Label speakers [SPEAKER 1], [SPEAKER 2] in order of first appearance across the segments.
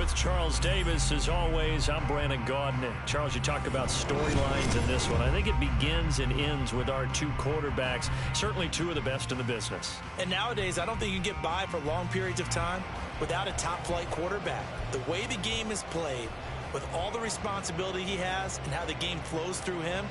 [SPEAKER 1] With Charles Davis, as always, I'm Brandon Gaudin. Charles, you talked about storylines in this one. I think it begins and ends with our two quarterbacks, certainly two of the best in the business.
[SPEAKER 2] And nowadays, I don't think you can get by for long periods of time without a top-flight quarterback. The way the game is played, with all the responsibility he has and how the game flows through him,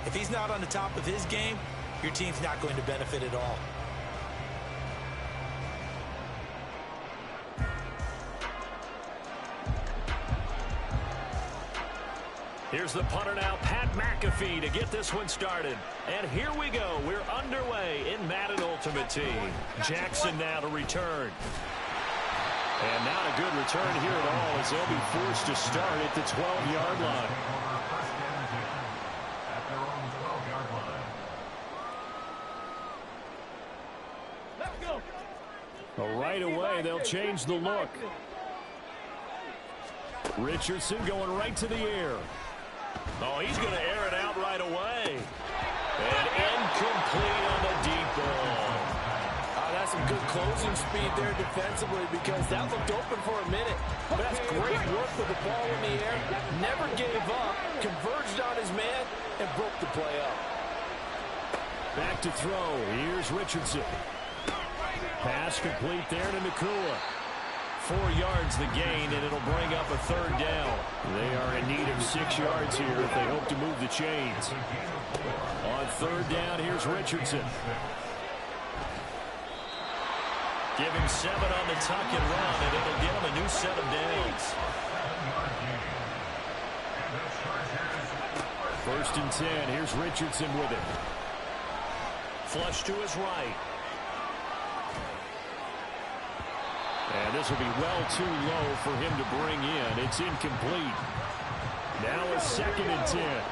[SPEAKER 2] if he's not on the top of his game, your team's not going to benefit at all.
[SPEAKER 1] Here's the punter now, Pat McAfee, to get this one started. And here we go. We're underway in Madden Ultimate Team. Jackson now to return. And not a good return here at all, as they'll be forced to start at the 12-yard line. Well, right away, they'll change the look. Richardson going right to the air. Oh, he's going to air it out right away. And incomplete on the deep ball.
[SPEAKER 3] That's some good closing speed there defensively, because that looked open for a minute. But that's great work with the ball in the air. Never gave up, converged on his man, and broke the play up.
[SPEAKER 1] Back to throw. Here's Richardson. Pass complete there to Nakua. 4 yards the gain, and it'll bring up a third down. They are in need of 6 yards here if they hope to move the chains. On third down, here's Richardson. Give him 7 on the tuck and run, and it'll get him a new set of downs. First and 10, here's Richardson with it. Flush to his right. And this will be well too low for him to bring in. It's incomplete. Now a second and 10.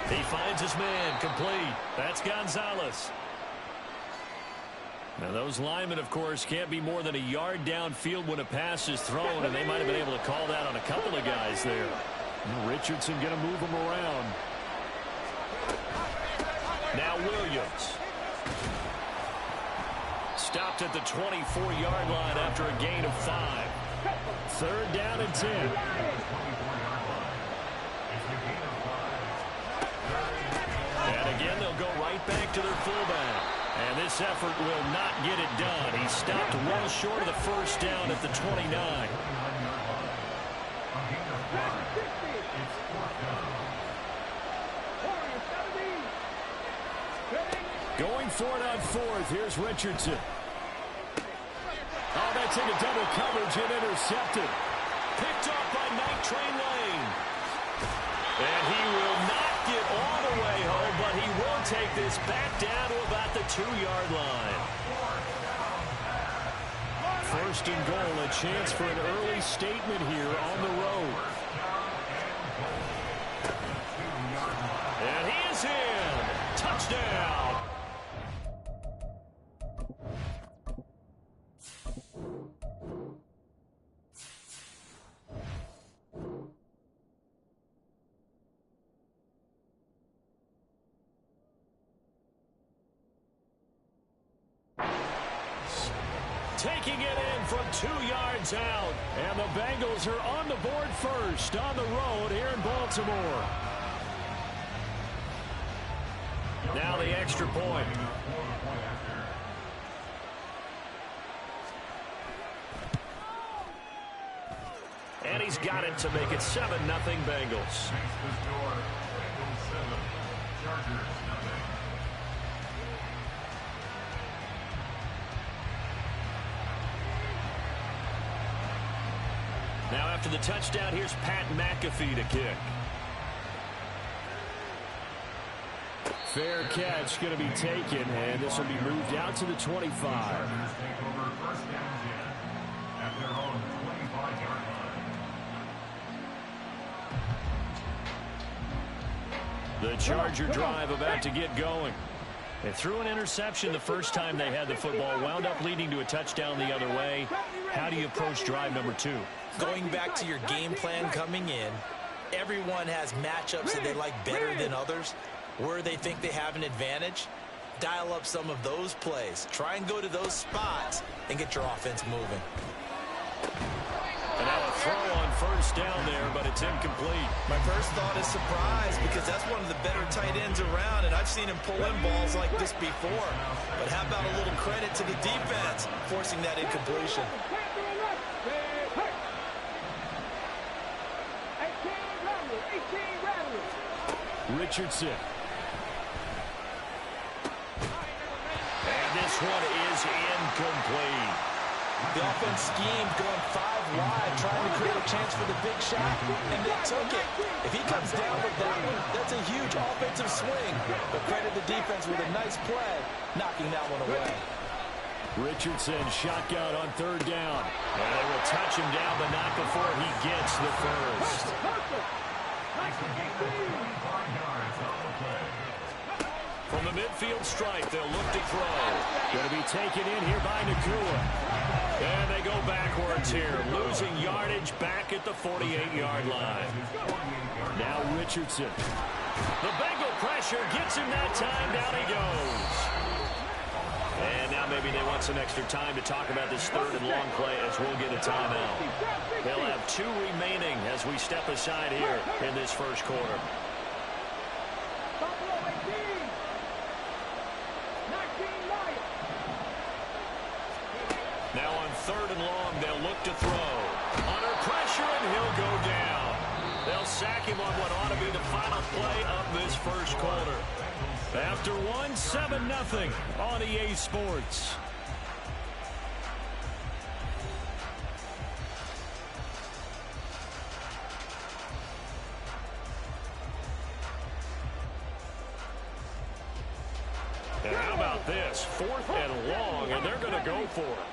[SPEAKER 1] He finds his man, complete. That's Gonzalez. Now those linemen, of course, can't be more than a yard downfield when a pass is thrown, and they might have been able to call that on a couple of guys there. And Richardson going to move him around. Now Williams. Stopped at the 24-yard line after a gain of 5. Third down and 10. And again, they'll go right back to their fullback. And this effort will not get it done. He stopped well short of the first down at the 29. Going for it on fourth. Here's Richardson. Oh, that's into double coverage and intercepted. Picked off by Night Train Lane. And he will not get all the way home, but he will take this back down to about the 2-yard line. First and goal, a chance for an early statement here on the road. And he is in. Touchdown. Taking it in from 2 yards out. And the Bengals are on the board first on the road here in Baltimore. Now the extra point. And he's got it to make it 7-0 Bengals. Now after the touchdown, here's Pat McAfee to kick. Fair catch going to be taken, and this will be moved out to the 25. The Charger drive about to get going. They threw an interception the first time they had the football, wound up leading to a touchdown the other way. How do you approach drive number 2?
[SPEAKER 2] Going back to your game plan coming in, everyone has matchups that they like better than others, where they think they have an advantage. dial up some of those plays. Try and go to those spots and get your offense moving.
[SPEAKER 1] And now a throw on first down there, but it's incomplete.
[SPEAKER 2] My first thought is surprise, because that's one of the better tight ends around, and I've seen him pull in balls like this before. But how about a little credit to the defense forcing that incompletion?
[SPEAKER 1] Richardson. And this one is incomplete.
[SPEAKER 2] The offense schemed going 5 wide, trying to create a chance for the big shot, and they took it. If he comes down with that one, that's a huge offensive swing. But credit the defense with a nice play, knocking that one away.
[SPEAKER 1] Richardson shotgun on third down. And they will touch him down, but not before he gets the first. From the midfield stripe, they'll look to throw. Going to be taken in here by Nakua. And they go backwards here, losing yardage back at the 48-yard line. Now Richardson. The Bengal pressure gets him that time. Down he goes. And now maybe they want some extra time to talk about this third and long play as we'll get a timeout. They'll have 2 remaining as we step aside here in this first quarter. Now on third and long, they'll look to throw. Under pressure, and he'll go down. They'll sack him on what ought to be the final play of this first quarter. After one, 7-0 on EA Sports. And how about this? 4th and long, and they're going to go for it.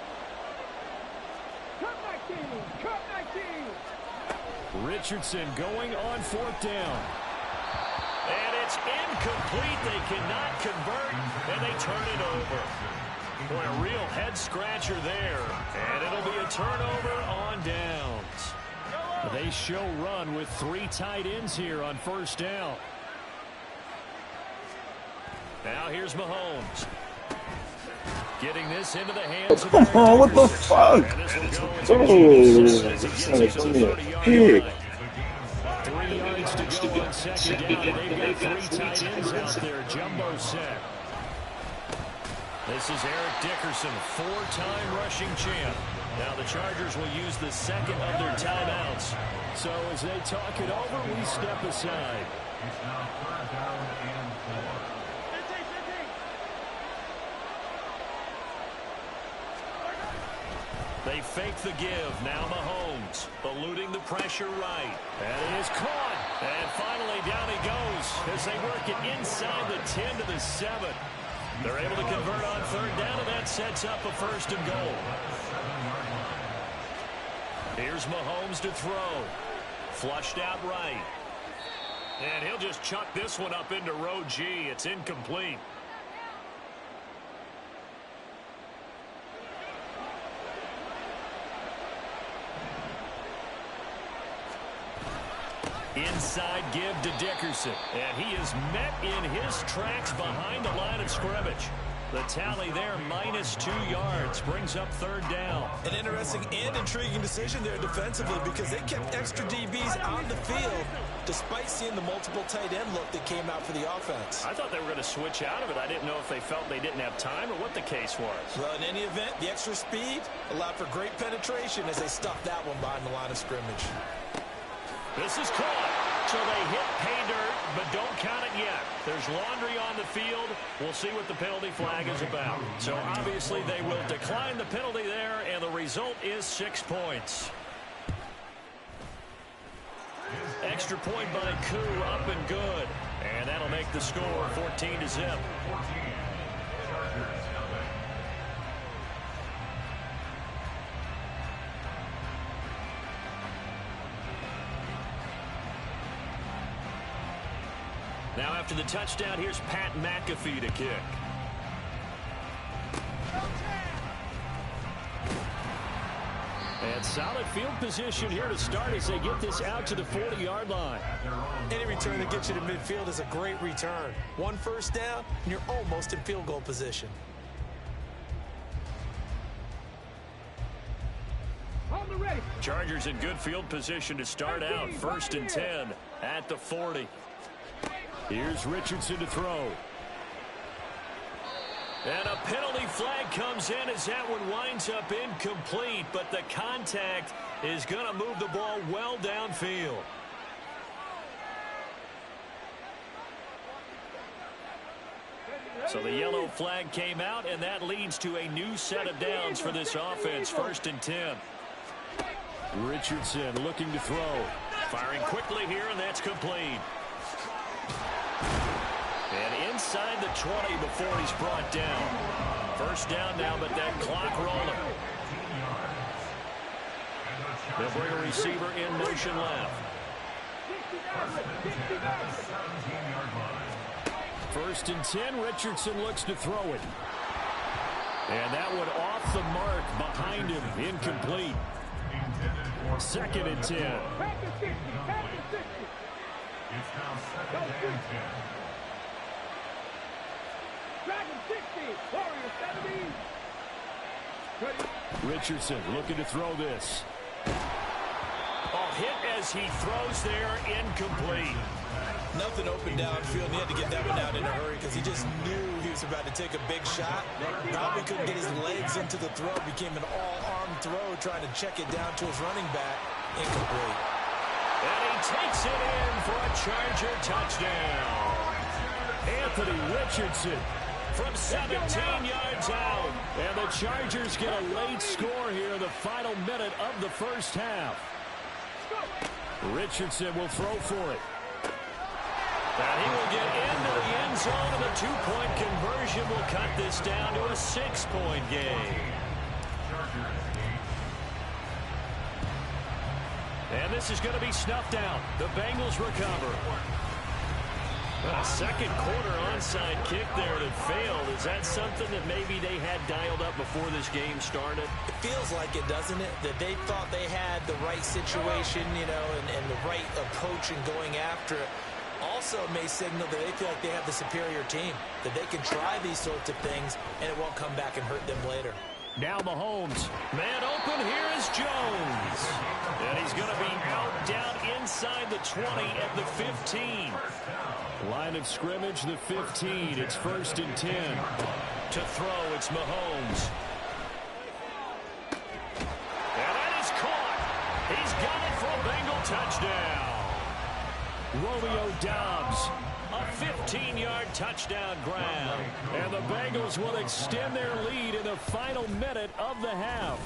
[SPEAKER 1] Richardson going on 4th down. And it's incomplete. They cannot convert, and they turn it over. Boy, a real head-scratcher there. And it'll be a turnover on downs. They show run with 3 tight ends here on first down. Now here's Mahomes. Getting this into the hands of
[SPEAKER 4] Oh, what the fuck?
[SPEAKER 1] Hey. 3 yards to go on second down. They've got 3 tight ends out there. Jumbo set. This is Eric Dickerson, 4-time rushing champ. Now the Chargers will use the second of their timeouts. So as they talk it over, we step aside. They fake the give. Now Mahomes eluding the pressure right. And it is caught. And finally down he goes as they work it inside the 10 to the 7. They're able to convert on third down, and that sets up a 1st and goal. Here's Mahomes to throw. Flushed out right. And he'll just chuck this one up into row G. It's incomplete. Inside give to Dickerson. And he is met in his tracks behind the line of scrimmage. The tally there, -2 yards, brings up third down.
[SPEAKER 2] An interesting and intriguing decision there defensively, because they kept extra DBs on the field despite seeing the multiple tight end look that came out for the offense.
[SPEAKER 1] I thought they were going to switch out of it. I didn't know if they felt they didn't have time or what the case was.
[SPEAKER 2] Well, in any event, the extra speed allowed for great penetration as they stuffed that one behind the line of scrimmage.
[SPEAKER 1] This is caught. So they hit pay dirt, but don't count it yet. There's laundry on the field. We'll see what the penalty flag is about. So obviously they will decline the penalty there, and the result is 6 points. Extra point by Koo, up and good. And that'll make the score 14-0. Now after the touchdown, here's Pat McAfee to kick. And solid field position here to start as they get this out to the 40-yard line.
[SPEAKER 2] Any return that gets you to midfield is a great return. One first down, and you're almost in field goal position.
[SPEAKER 1] Chargers in good field position to start out. 1st and 10 at the 40. Here's Richardson to throw. And a penalty flag comes in as that one winds up incomplete, but the contact is going to move the ball well downfield. So the yellow flag came out, and that leads to a new set of downs for this offense. 1st and 10. Richardson looking to throw. Firing quickly here, and that's complete. And inside the 20 before he's brought down. 1st down now, but that clock rolling. They'll bring a receiver in motion left. 1st and 10, Richardson looks to throw it. And that one off the mark behind him, incomplete. 2nd and 10.
[SPEAKER 4] It's now 2nd and 10.
[SPEAKER 1] Richardson looking to throw this. Oh, hit as he throws there, incomplete.
[SPEAKER 2] Nothing open downfield, and he had to get that one out in a hurry because he just knew he was about to take a big shot. Probably couldn't get his legs into the throw. Became an all-arm throw, trying to check it down to his running back. Incomplete.
[SPEAKER 1] And he takes it in for a Charger touchdown. Anthony Richardson from 17 yards out. And the Chargers get a late score here in the final minute of the 1st half. Richardson will throw for it. And he will get into the end zone, and the 2-point conversion will cut this down to a 6-point game. And this is going to be snuffed out. The Bengals recover. A second quarter onside kick there that failed. Is that something that maybe they had dialed up before this game started?
[SPEAKER 2] It feels like it, doesn't it? That they thought they had the right situation, you know, and the right approach in going after it. Also may signal that they feel like they have the superior team, that they can try these sorts of things, and it won't come back and hurt them later.
[SPEAKER 1] Now Mahomes. Man open, here is Jones. And he's going to be out down inside the 20 at the 15. Line of scrimmage, the 15. It's 1st and 10. To throw, it's Mahomes. And that is caught. He's got it for a Bengal touchdown. Romeo Doubs, a 15-yard touchdown grab. And the Bengals will extend their lead in the final minute of the half.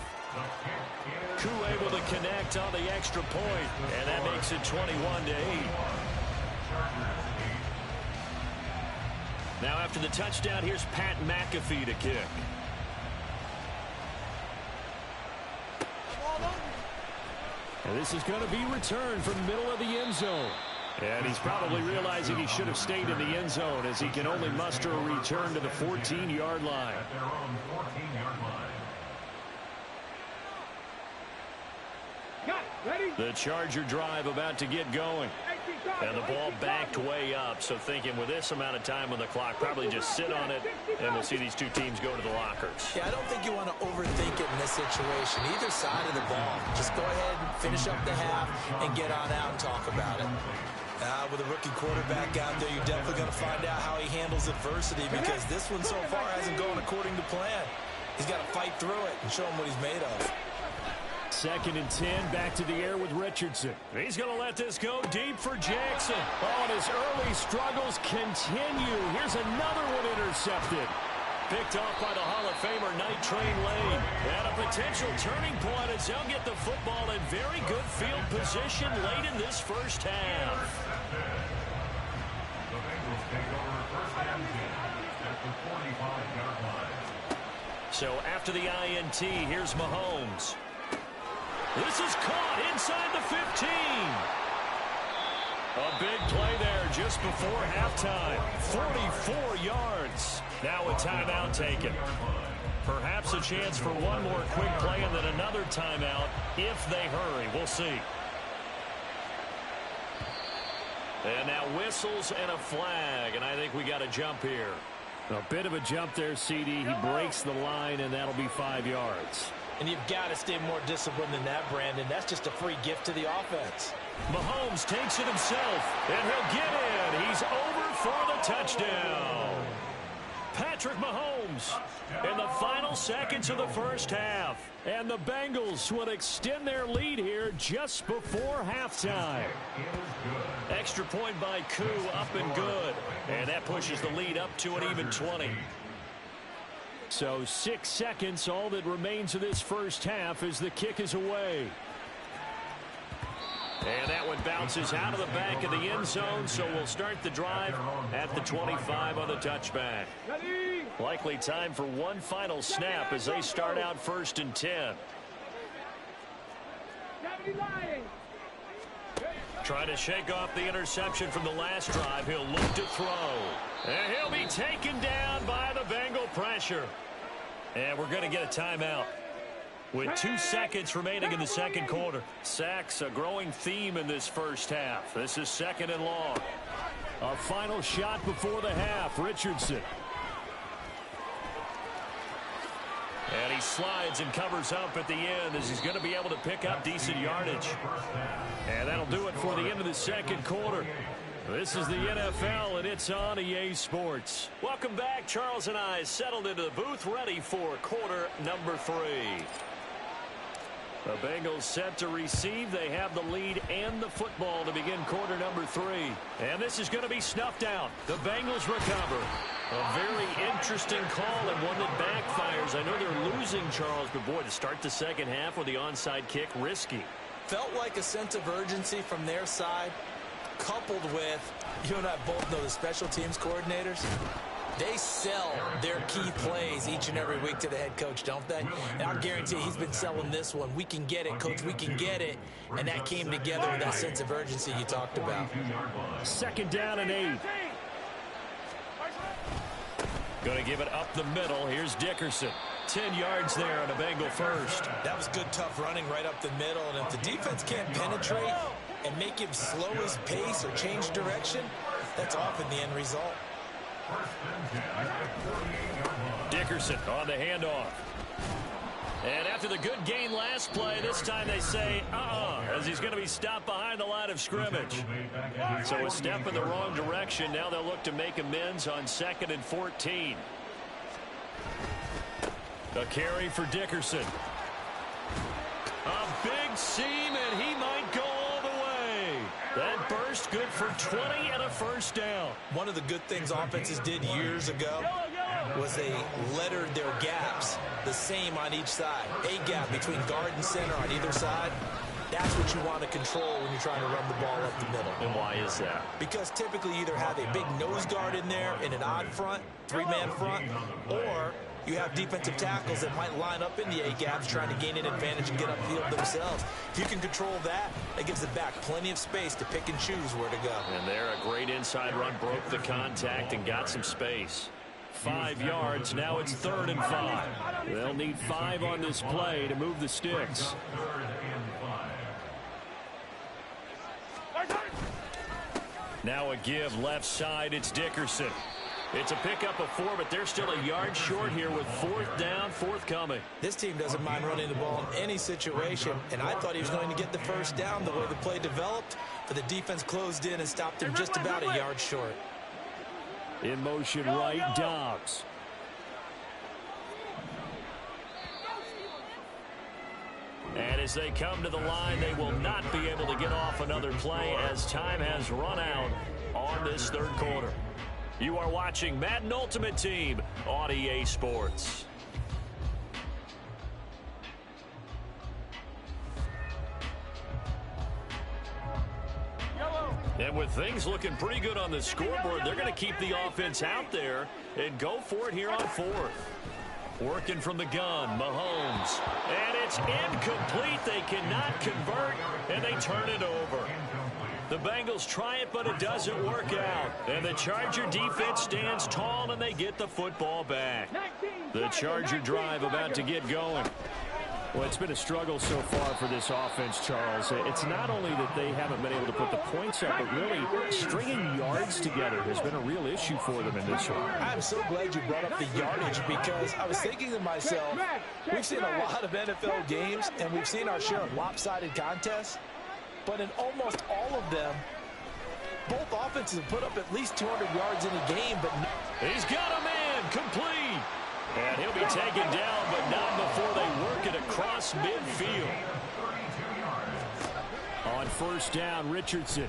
[SPEAKER 1] Koo able to connect on the extra point, and that makes it 21-8. Now after the touchdown, here's Pat McAfee to kick. And this is going to be returned from the middle of the end zone. And he's probably realizing he should have stayed in the end zone as he can only muster a return to the 14-yard line. The Charger drive about to get going. And the ball backed way up. So thinking with this amount of time on the clock, probably just sit on it, and we'll see these two teams go to the lockers.
[SPEAKER 2] Yeah, I don't think you want to overthink it in this situation. Either side of the ball. Just go ahead and finish up the half and get on out and talk about it. With a rookie quarterback out there, you're definitely going to find out how he handles adversity, because this one so far hasn't gone according to plan. He's got to fight through it and show him what he's made of.
[SPEAKER 1] 2nd and 10, back to the air with Richardson. He's going to let this go deep for Jackson. Oh, and his early struggles continue. Here's another one intercepted. Picked off by the Hall of Famer Night Train Lane. And a potential turning point as they'll get the football in very good field position late in this 1st half.
[SPEAKER 4] The Bengals take over 1st and 10 at the 45-yard line.
[SPEAKER 1] So after the INT, here's Mahomes. This is caught inside the 15. A big play there just before halftime. 44 yards. Now a timeout taken. Perhaps a chance for one more quick play and then another timeout if they hurry. We'll see. And now whistles and a flag, and I think we got a jump here. A bit of a jump there, CD. He breaks the line, and that'll be 5 yards.
[SPEAKER 2] And you've got to stay more disciplined than that, Brandon. That's just a free gift to the offense.
[SPEAKER 1] Mahomes takes it himself, and he'll get in. He's over for the touchdown. Patrick Mahomes in the final seconds of the first half. And the Bengals will extend their lead here just before halftime. Extra point by Koo, up and good. And that pushes the lead up to an even 20. So 6 seconds, all that remains of this first half as the kick is away. And that one bounces out of the back of the end zone, so we'll start the drive at the 25 on the touchback. Likely time for one final snap as they start out 1st and 10. Trying to shake off the interception from the last drive. He'll look to throw. And he'll be taken down by the Bengal pressure. And we're going to get a timeout. With 2 seconds remaining in the second quarter. Sacks, a growing theme in this first half. This is 2nd and long. A final shot before the half. Richardson. And he slides and covers up at the end as he's going to be able to pick up decent yardage. And that'll do it for the end of the second quarter. This is the NFL, and it's on EA Sports. Welcome back. Charles and I settled into the booth, ready for quarter number 3. The Bengals set to receive. They have the lead and the football to begin quarter number 3. And this is going to be snuffed out. The Bengals recover. A very interesting call and one that backfires. I know they're losing, Charles, but boy, to start the second half with the onside kick, risky.
[SPEAKER 2] Felt like a sense of urgency from their side, coupled with, you and I both know the special teams coordinators. They sell their key plays each and every week to the head coach, don't they? And I'll guarantee he's been selling this one. We can get it, coach, we can get it. And that came together with that sense of urgency you talked about.
[SPEAKER 1] 2nd down and 8. Going to give it up the middle. Here's Dickerson. 10 yards there on a Bengal first.
[SPEAKER 2] That was good, tough running right up the middle. And if the defense can't penetrate and make him slow his pace or change direction, that's often the end result.
[SPEAKER 1] Dickerson on the handoff. And after the good gain last play, this time they say, as he's going to be stopped behind the line of scrimmage. So a step in the wrong direction. Now they'll look to make amends on 2nd and 14. A carry for Dickerson. A big seam, and he might go all the way. That burst good for 20 and a first down.
[SPEAKER 2] One of the good things offenses did years ago was they lettered their gaps the same on each side. A gap between guard and center on either side. That's what you want to control when you're trying to run the ball up the middle.
[SPEAKER 1] And why is that?
[SPEAKER 2] Because typically you either have a big nose guard in there in an odd front, 3-man front, or you have defensive tackles that might line up in the A-gaps trying to gain an advantage and get upfield themselves. If you can control that, that gives the back plenty of space to pick and choose where to go.
[SPEAKER 1] And there, a great inside run, broke the contact and got some space. 5 yards, now it's 3rd and 5. They'll need 5 on this play to move the sticks. Now a give left side, it's Dickerson. It's a pickup of 4, but they're still a yard short here with 4th down, forthcoming.
[SPEAKER 2] This team doesn't mind running the ball in any situation, and I thought he was going to get the first down the way the play developed, but the defense closed in and stopped him just about a yard short.
[SPEAKER 1] In motion right, Dobbs. And as they come to the line, they will not be able to get off another play as time has run out on this 3rd quarter. You are watching Madden Ultimate Team on EA Sports. And with things looking pretty good on the scoreboard, they're going to keep the offense out there and go for it here on 4th. Working from the gun, Mahomes. And it's incomplete. They cannot convert, and they turn it over. The Bengals try it, but it doesn't work out. And the Charger defense stands tall, and they get the football back. The Charger drive about to get going. Well, it's been a struggle so far for this offense, Charles. It's not only that they haven't been able to put the points up, but really stringing yards together has been a real issue for them in this one.
[SPEAKER 2] I'm so glad you brought up the yardage because I was thinking to myself, we've seen a lot of NFL games and we've seen our share of lopsided contests, but in almost all of them, both offenses have put up at least 200 yards in a game, but
[SPEAKER 1] he's got a man complete. And he'll be taken down, but not before they work it across midfield. On first down, Richardson.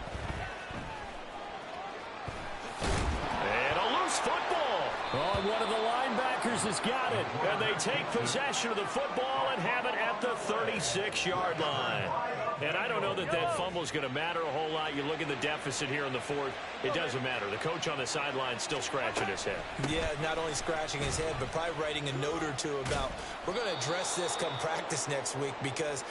[SPEAKER 1] And a loose football. Oh, one of the linebackers has got it. And they take possession of the football and have it at the 36-yard line. And I don't know that that fumble is going to matter a whole lot. You look at the deficit here in the fourth. It doesn't matter. The coach on the sideline still scratching his head.
[SPEAKER 2] Yeah, not only scratching his head, but probably writing a note or two about we're going to address this come practice next week because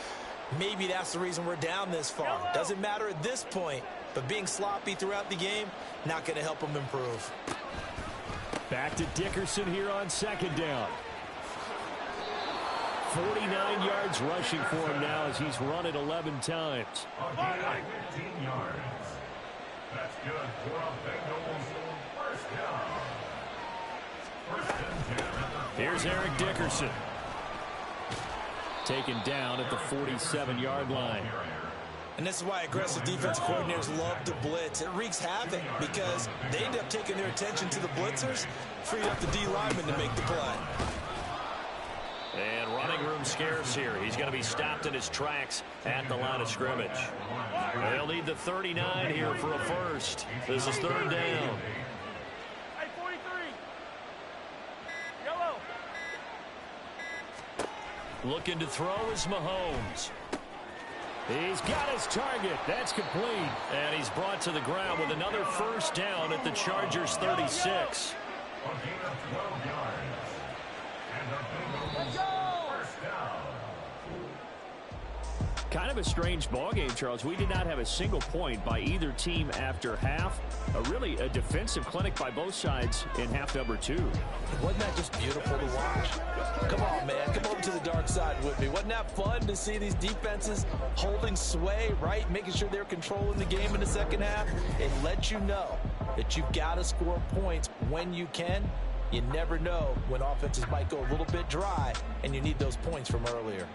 [SPEAKER 2] maybe that's the reason we're down this far. Doesn't matter at this point, but being sloppy throughout the game, not going to help them improve.
[SPEAKER 1] Back to Dickerson here on second down. 49 yards rushing for him now as he's run it 11 times.
[SPEAKER 4] 15 yards. That's good for a Bengals first down. First and 10.
[SPEAKER 1] Here's Eric Dickerson. Taken down at the 47-yard line.
[SPEAKER 2] And this is why aggressive defensive coordinators love to blitz. It wreaks havoc because they end up taking their attention to the blitzers, freed up the D lineman to make the play.
[SPEAKER 1] And running room scarce here. He's going to be stopped in his tracks at the line of scrimmage. They'll need the 39 here for a first. This is third down.
[SPEAKER 5] Hey, 43. Yellow.
[SPEAKER 1] Looking to throw is Mahomes. He's got his target. That's complete. And he's brought to the ground with another first down at the Chargers' 36. Kind of a strange ballgame, Charles. We did not have a single point by either team after half. Really a defensive clinic by both sides in half number 2.
[SPEAKER 2] Wasn't that just beautiful to watch? Come on, man. Come over to the dark side with me. Wasn't that fun to see these defenses holding sway, right? Making sure they're controlling the game in the second half. It lets you know that you've got to score points when you can. You never know when offenses might go a little bit dry, and you need those points from earlier.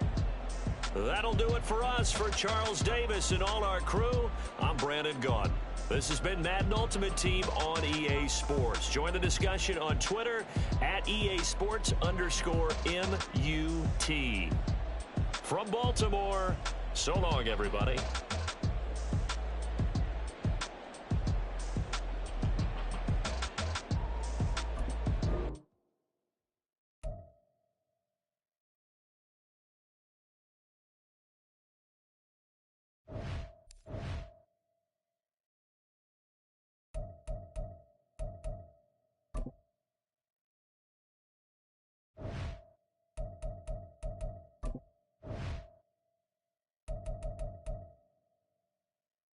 [SPEAKER 1] That'll do it for us. For Charles Davis and all our crew, I'm Brandon Gaughan. This has been Madden Ultimate Team on EA Sports. Join the discussion on Twitter at EA Sports_MUT. From Baltimore, so long, everybody.